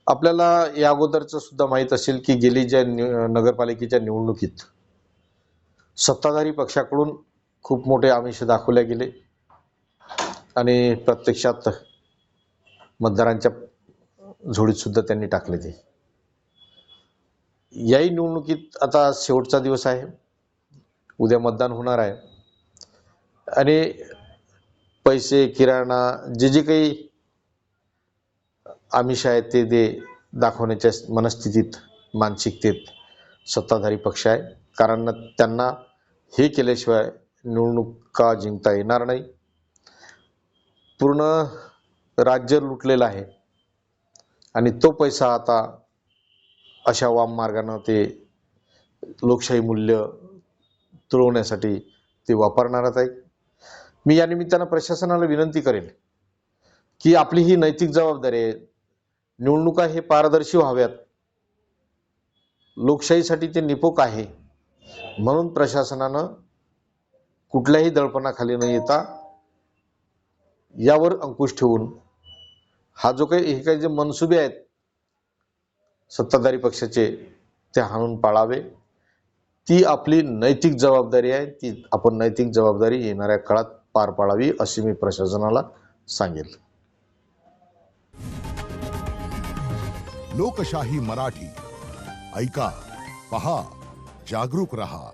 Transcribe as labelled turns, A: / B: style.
A: आपल्याला या अगोदरचं सुद्धा माहीत असेल की गेली ज्या नगरपालिकेच्या निवडणुकीत सत्ताधारी पक्षाकडून खूप मोठे आमिष दाखवले गेले आणि प्रत्यक्षात मतदारांच्या झोळीत सुद्धा त्यांनी टाकले ते. याही निवडणुकीत आता शेवटचा दिवस आहे, उद्या मतदान होणार आहे आणि पैसे किराणा जे जे काही आमिष आहे ते दाखवण्याच्या मनस्थितीत मानसिकतेत सत्ताधारी पक्ष आहे. कारण त्यांना हे केल्याशिवाय निवडणुका जिंकता येणार नाही. पूर्ण राज्य लुटलेलं आहे आणि तो पैसा आता अशा वाम मार्गाने ते लोकशाही मूल्य तुळवण्यासाठी ते वापरणारच आहे. मी या निमित्तानं प्रशासनाला विनंती करेन की आपली ही नैतिक जबाबदारी आहे. निवडणुका हे पारदर्शी व्हाव्यात, लोकशाहीसाठी ते निपोक आहे. म्हणून प्रशासनानं कुठल्याही दडपणाखाली न येता यावर अंकुश ठेवून हा जो काही जे मनसुबे आहेत सत्ताधारी पक्षाचे ते हाणून पाळावे. ती आपली नैतिक जबाबदारी आहे. ती आपण नैतिक जबाबदारी येणाऱ्या काळात पार पाडावी अशी मी प्रशासनाला सांगेल.
B: लोकशाही मराठी ऐका, पहा, जागरूक रहा.